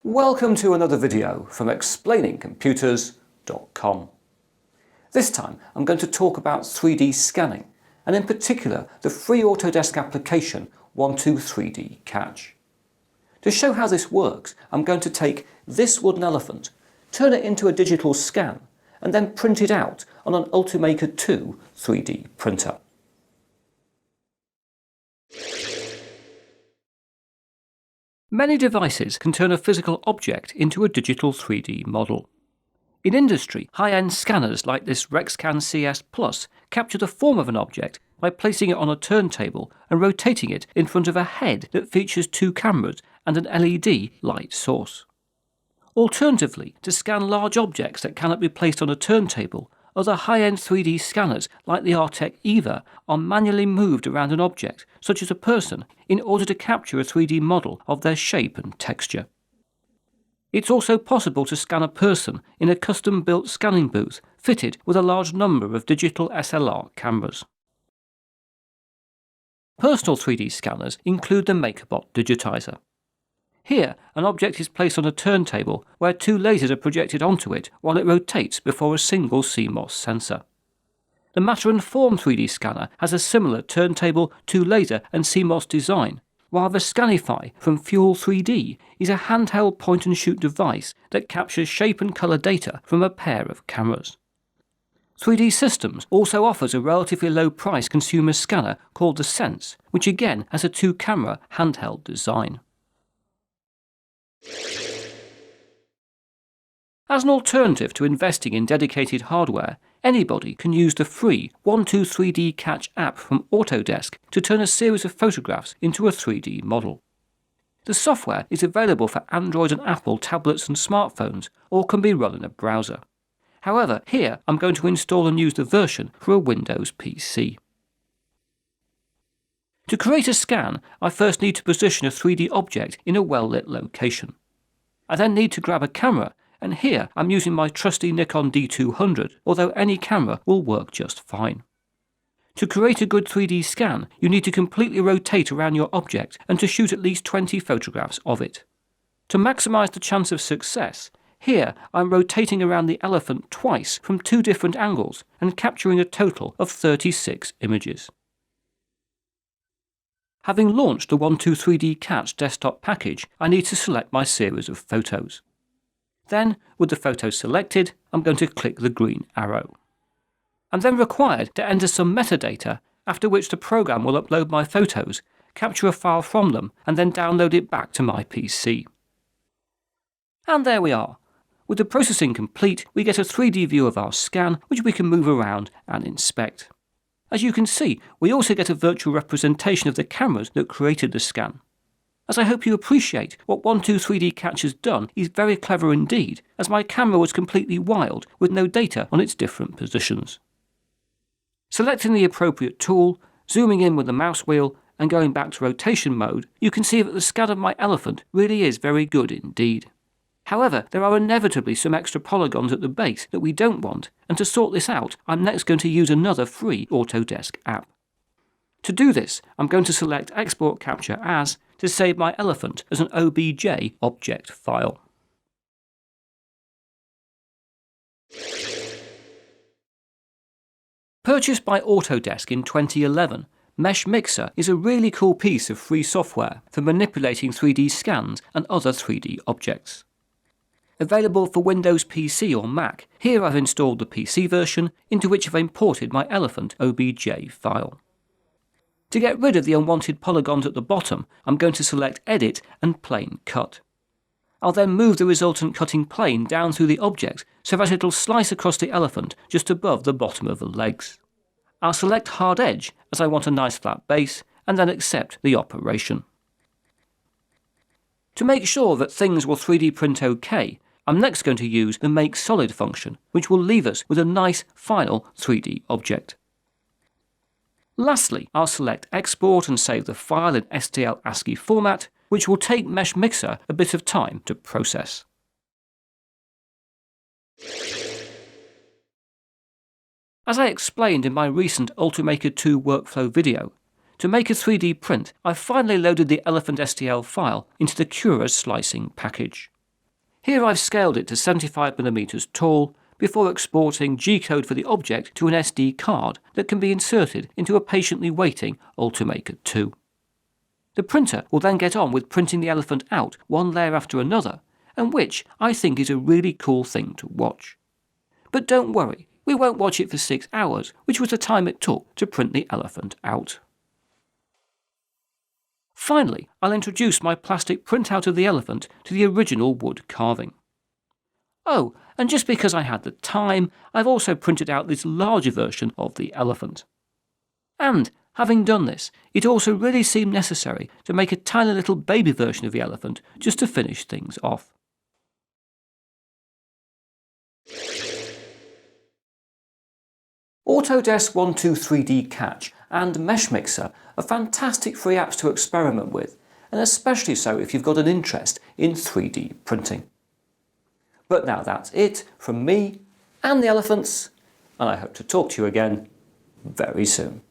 Welcome to another video from explainingcomputers.com. This time I'm going to talk about 3D scanning, and in particular the free Autodesk application 123D Catch. To show how this works, I'm going to take this wooden elephant, turn it into a digital scan, and then print it out on an Ultimaker 2 3D printer. Many devices can turn a physical object into a digital 3D model. In industry, high-end scanners like this RexScan CS Plus capture the form of an object by placing it on a turntable and rotating it in front of a head that features two cameras and an LED light source. Alternatively, to scan large objects that cannot be placed on a turntable, other high-end 3D scanners like the Artec EVA are manually moved around an object, such as a person, in order to capture a 3D model of their shape and texture. It's also possible to scan a person in a custom-built scanning booth fitted with a large number of digital SLR cameras. Personal 3D scanners include the MakerBot Digitizer. Here, an object is placed on a turntable where two lasers are projected onto it while it rotates before a single CMOS sensor. The Matter and Form 3D scanner has a similar turntable, two laser and CMOS design, while the Scanify from Fuel 3D is a handheld point-and-shoot device that captures shape and colour data from a pair of cameras. 3D Systems also offers a relatively low-price consumer scanner called the Sense, which again has a two-camera handheld design. As an alternative to investing in dedicated hardware, anybody can use the free 123D Catch app from Autodesk to turn a series of photographs into a 3D model. The software is available for Android and Apple tablets and smartphones, or can be run in a browser. However, here I'm going to install and use the version for a Windows PC. To create a scan, I first need to position a 3D object in a well-lit location. I then need to grab a camera, and here I'm using my trusty Nikon D200, although any camera will work just fine. To create a good 3D scan, you need to completely rotate around your object and to shoot at least 20 photographs of it. To maximise the chance of success, here I'm rotating around the elephant twice from two different angles and capturing a total of 36 images. Having launched the 123D Catch desktop package, I need to select my series of photos. Then, with the photos selected, I'm going to click the green arrow. I'm then required to enter some metadata, after which the program will upload my photos, capture a file from them, and then download it back to my PC. And there we are. With the processing complete, we get a 3D view of our scan, which we can move around and inspect. As you can see, we also get a virtual representation of the cameras that created the scan. As I hope you appreciate, what 123D Catch has done is very clever indeed, as my camera was completely wild with no data on its different positions. Selecting the appropriate tool, zooming in with the mouse wheel, and going back to rotation mode, you can see that the scan of my elephant really is very good indeed. However, there are inevitably some extra polygons at the base that we don't want, and to sort this out, I'm next going to use another free Autodesk app. To do this, I'm going to select Export Capture As to save my elephant as an OBJ object file. Purchased by Autodesk in 2011, Mesh Mixer is a really cool piece of free software for manipulating 3D scans and other 3D objects. Available for Windows PC or Mac, here I've installed the PC version, into which I've imported my elephant OBJ file. To get rid of the unwanted polygons at the bottom, I'm going to select Edit and Plane Cut. I'll then move the resultant cutting plane down through the object so that it'll slice across the elephant just above the bottom of the legs. I'll select Hard Edge as I want a nice flat base, and then accept the operation. To make sure that things will 3D print OK, I'm next going to use the Make Solid function, which will leave us with a nice final 3D object. Lastly, I'll select Export and save the file in STL ASCII format, which will take Mesh Mixer a bit of time to process. As I explained in my recent Ultimaker 2 workflow video, To make a 3D print, I've finally loaded the Elephant STL file into the Cura slicing package. Here I've scaled it to 75mm tall before exporting G-code for the object to an SD card that can be inserted into a patiently waiting Ultimaker 2. The printer will then get on with printing the elephant out one layer after another, and which I think is a really cool thing to watch. But don't worry, we won't watch it for 6 hours, which was the time it took to print the elephant out. Finally, I'll introduce my plastic printout of the elephant to the original wood carving. Oh, and just because I had the time, I've also printed out this larger version of the elephant. And, having done this, it also really seemed necessary to make a tiny little baby version of the elephant just to finish things off. Autodesk 123D Catch and Meshmixer are fantastic free apps to experiment with, and especially so if you've got an interest in 3D printing. But now that's it from me and the elephants, and I hope to talk to you again very soon.